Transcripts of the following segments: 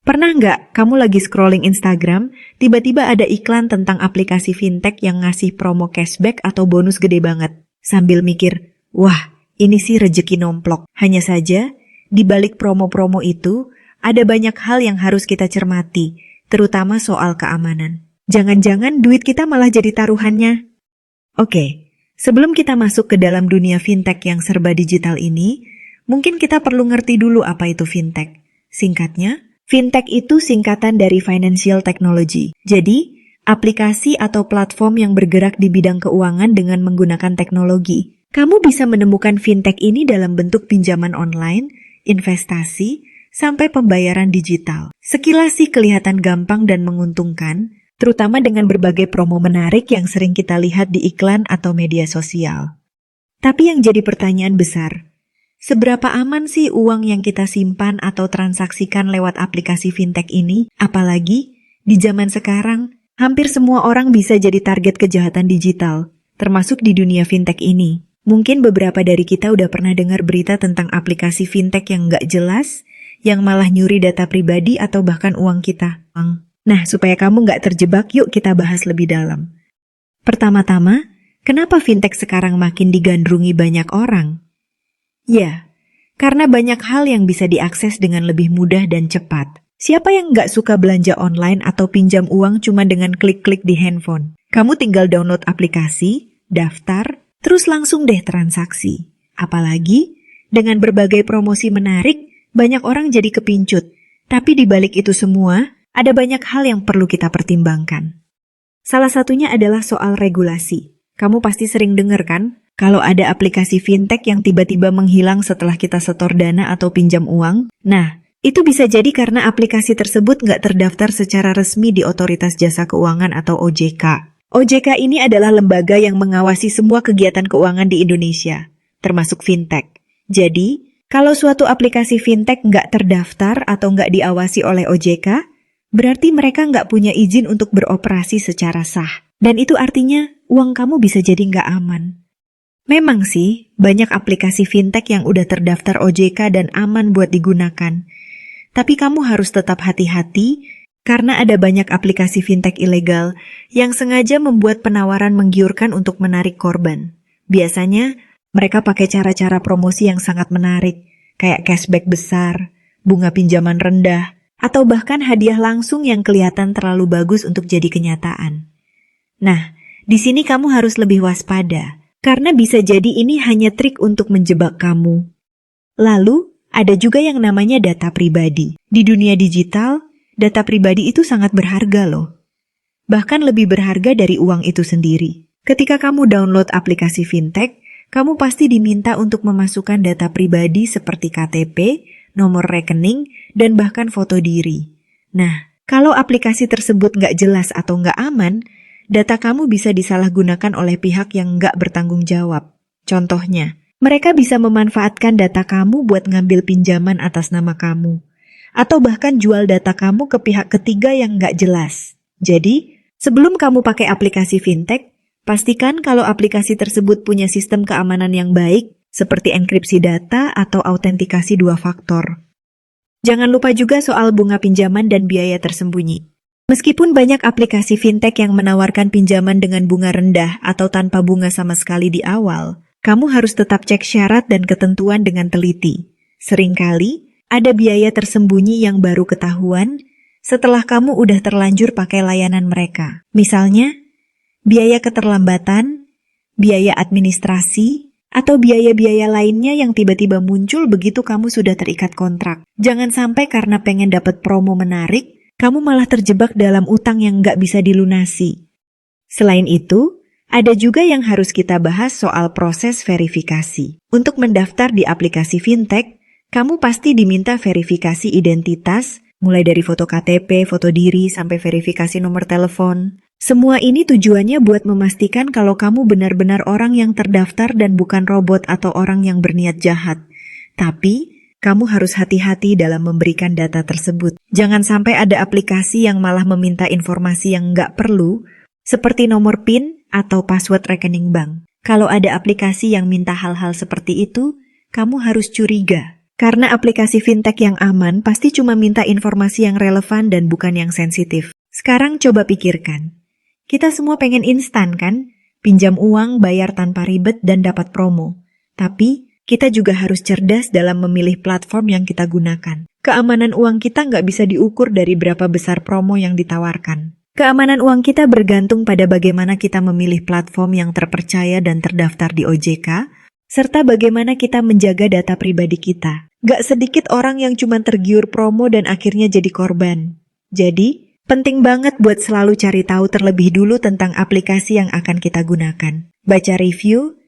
Pernah nggak kamu lagi scrolling Instagram, tiba-tiba ada iklan tentang aplikasi fintech yang ngasih promo cashback atau bonus gede banget? Sambil mikir, wah ini sih rejeki nomplok. Hanya saja, di balik promo-promo itu, ada banyak hal yang harus kita cermati, terutama soal keamanan. Jangan-jangan duit kita malah jadi taruhannya. Oke, sebelum kita masuk ke dalam dunia fintech yang serba digital ini, mungkin kita perlu ngerti dulu apa itu fintech. Singkatnya, fintech itu singkatan dari financial technology. Jadi, aplikasi atau platform yang bergerak di bidang keuangan dengan menggunakan teknologi. Kamu bisa menemukan fintech ini dalam bentuk pinjaman online, investasi, sampai pembayaran digital. Sekilas sih kelihatan gampang dan menguntungkan, terutama dengan berbagai promo menarik yang sering kita lihat di iklan atau media sosial. Tapi yang jadi pertanyaan besar, seberapa aman sih uang yang kita simpan atau transaksikan lewat aplikasi fintech ini? Apalagi di zaman sekarang, hampir semua orang bisa jadi target kejahatan digital, termasuk di dunia fintech ini. Mungkin beberapa dari kita udah pernah dengar berita tentang aplikasi fintech yang nggak jelas, yang malah nyuri data pribadi atau bahkan uang kita. Nah, supaya kamu nggak terjebak, yuk kita bahas lebih dalam. Pertama-tama, kenapa fintech sekarang makin digandrungi banyak orang? Ya, karena banyak hal yang bisa diakses dengan lebih mudah dan cepat. Siapa yang nggak suka belanja online atau pinjam uang cuma dengan klik-klik di handphone? Kamu tinggal download aplikasi, daftar, terus langsung deh transaksi. Apalagi, dengan berbagai promosi menarik, banyak orang jadi kepincut. Tapi di balik itu semua, ada banyak hal yang perlu kita pertimbangkan. Salah satunya adalah soal regulasi. Kamu pasti sering dengar kan? Kalau ada aplikasi fintech yang tiba-tiba menghilang setelah kita setor dana atau pinjam uang, nah, itu bisa jadi karena aplikasi tersebut nggak terdaftar secara resmi di Otoritas Jasa Keuangan atau OJK. OJK ini adalah lembaga yang mengawasi semua kegiatan keuangan di Indonesia, termasuk fintech. Jadi, kalau suatu aplikasi fintech nggak terdaftar atau nggak diawasi oleh OJK, berarti mereka nggak punya izin untuk beroperasi secara sah. Dan itu artinya uang kamu bisa jadi nggak aman. Memang sih, banyak aplikasi fintech yang udah terdaftar OJK dan aman buat digunakan. Tapi kamu harus tetap hati-hati karena ada banyak aplikasi fintech ilegal yang sengaja membuat penawaran menggiurkan untuk menarik korban. Biasanya, mereka pakai cara-cara promosi yang sangat menarik, kayak cashback besar, bunga pinjaman rendah, atau bahkan hadiah langsung yang kelihatan terlalu bagus untuk jadi kenyataan. Nah, di sini kamu harus lebih waspada. Karena bisa jadi ini hanya trik untuk menjebak kamu. Lalu, ada juga yang namanya data pribadi. Di dunia digital, data pribadi itu sangat berharga loh. Bahkan lebih berharga dari uang itu sendiri. Ketika kamu download aplikasi fintech, kamu pasti diminta untuk memasukkan data pribadi seperti KTP, nomor rekening, dan bahkan foto diri. Nah, kalau aplikasi tersebut nggak jelas atau nggak aman, data kamu bisa disalahgunakan oleh pihak yang nggak bertanggung jawab. Contohnya, mereka bisa memanfaatkan data kamu buat ngambil pinjaman atas nama kamu. Atau bahkan jual data kamu ke pihak ketiga yang nggak jelas. Jadi, sebelum kamu pakai aplikasi fintech, pastikan kalau aplikasi tersebut punya sistem keamanan yang baik, seperti enkripsi data atau autentikasi 2 faktor. Jangan lupa juga soal bunga pinjaman dan biaya tersembunyi. Meskipun banyak aplikasi fintech yang menawarkan pinjaman dengan bunga rendah atau tanpa bunga sama sekali di awal, kamu harus tetap cek syarat dan ketentuan dengan teliti. Seringkali, ada biaya tersembunyi yang baru ketahuan setelah kamu udah terlanjur pakai layanan mereka. Misalnya, biaya keterlambatan, biaya administrasi, atau biaya-biaya lainnya yang tiba-tiba muncul begitu kamu sudah terikat kontrak. Jangan sampai karena pengen dapat promo menarik, kamu malah terjebak dalam utang yang nggak bisa dilunasi. Selain itu, ada juga yang harus kita bahas soal proses verifikasi. Untuk mendaftar di aplikasi fintech, kamu pasti diminta verifikasi identitas, mulai dari foto KTP, foto diri, sampai verifikasi nomor telepon. Semua ini tujuannya buat memastikan kalau kamu benar-benar orang yang terdaftar dan bukan robot atau orang yang berniat jahat. Tapi, kamu harus hati-hati dalam memberikan data tersebut. Jangan sampai ada aplikasi yang malah meminta informasi yang nggak perlu, seperti nomor PIN atau password rekening bank. Kalau ada aplikasi yang minta hal-hal seperti itu, kamu harus curiga. Karena aplikasi fintech yang aman pasti cuma minta informasi yang relevan dan bukan yang sensitif. Sekarang coba pikirkan. Kita semua pengen instan kan? Pinjam uang, bayar tanpa ribet, dan dapat promo. Tapi, kita juga harus cerdas dalam memilih platform yang kita gunakan. Keamanan uang kita nggak bisa diukur dari berapa besar promo yang ditawarkan. Keamanan uang kita bergantung pada bagaimana kita memilih platform yang terpercaya dan terdaftar di OJK, serta bagaimana kita menjaga data pribadi kita. Gak sedikit orang yang cuma tergiur promo dan akhirnya jadi korban. Jadi, penting banget buat selalu cari tahu terlebih dulu tentang aplikasi yang akan kita gunakan. Baca review,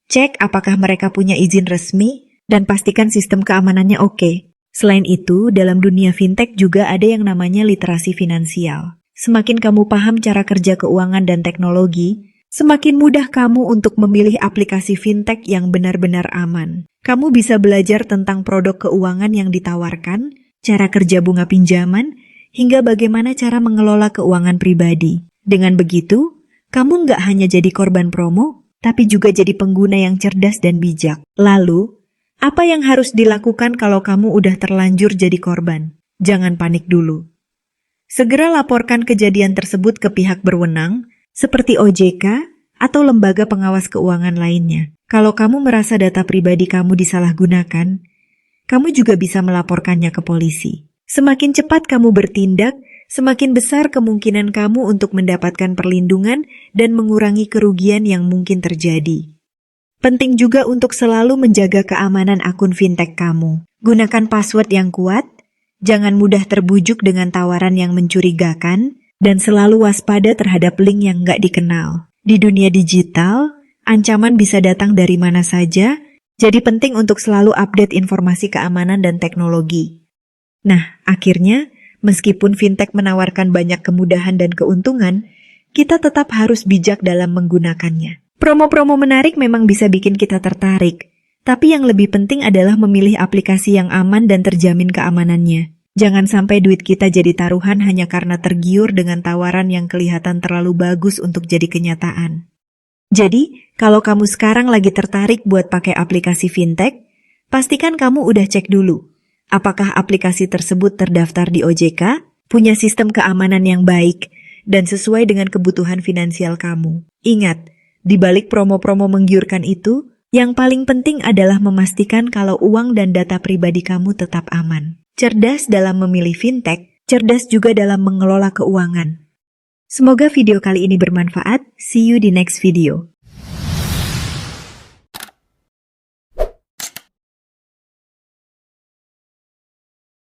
cek apakah mereka punya izin resmi, dan pastikan sistem keamanannya oke. Selain itu, dalam dunia fintech juga ada yang namanya literasi finansial. Semakin kamu paham cara kerja keuangan dan teknologi, semakin mudah kamu untuk memilih aplikasi fintech yang benar-benar aman. Kamu bisa belajar tentang produk keuangan yang ditawarkan, cara kerja bunga pinjaman, hingga bagaimana cara mengelola keuangan pribadi. Dengan begitu, kamu nggak hanya jadi korban promo, tapi juga jadi pengguna yang cerdas dan bijak. Lalu, apa yang harus dilakukan kalau kamu udah terlanjur jadi korban? Jangan panik dulu. Segera laporkan kejadian tersebut ke pihak berwenang, seperti OJK atau lembaga pengawas keuangan lainnya. Kalau kamu merasa data pribadi kamu disalahgunakan, kamu juga bisa melaporkannya ke polisi. Semakin cepat kamu bertindak, semakin besar kemungkinan kamu untuk mendapatkan perlindungan dan mengurangi kerugian yang mungkin terjadi. Penting juga untuk selalu menjaga keamanan akun fintech kamu. Gunakan password yang kuat, jangan mudah terbujuk dengan tawaran yang mencurigakan, dan selalu waspada terhadap link yang nggak dikenal. Di dunia digital, ancaman bisa datang dari mana saja, jadi penting untuk selalu update informasi keamanan dan teknologi. Nah, akhirnya, meskipun fintech menawarkan banyak kemudahan dan keuntungan, kita tetap harus bijak dalam menggunakannya. Promo-promo menarik memang bisa bikin kita tertarik, tapi yang lebih penting adalah memilih aplikasi yang aman dan terjamin keamanannya. Jangan sampai duit kita jadi taruhan hanya karena tergiur dengan tawaran yang kelihatan terlalu bagus untuk jadi kenyataan. Jadi, kalau kamu sekarang lagi tertarik buat pakai aplikasi fintech, pastikan kamu udah cek dulu. Apakah aplikasi tersebut terdaftar di OJK, punya sistem keamanan yang baik, dan sesuai dengan kebutuhan finansial kamu. Ingat, di balik promo-promo menggiurkan itu, yang paling penting adalah memastikan kalau uang dan data pribadi kamu tetap aman. Cerdas dalam memilih fintech, cerdas juga dalam mengelola keuangan. Semoga video kali ini bermanfaat. See you di next video.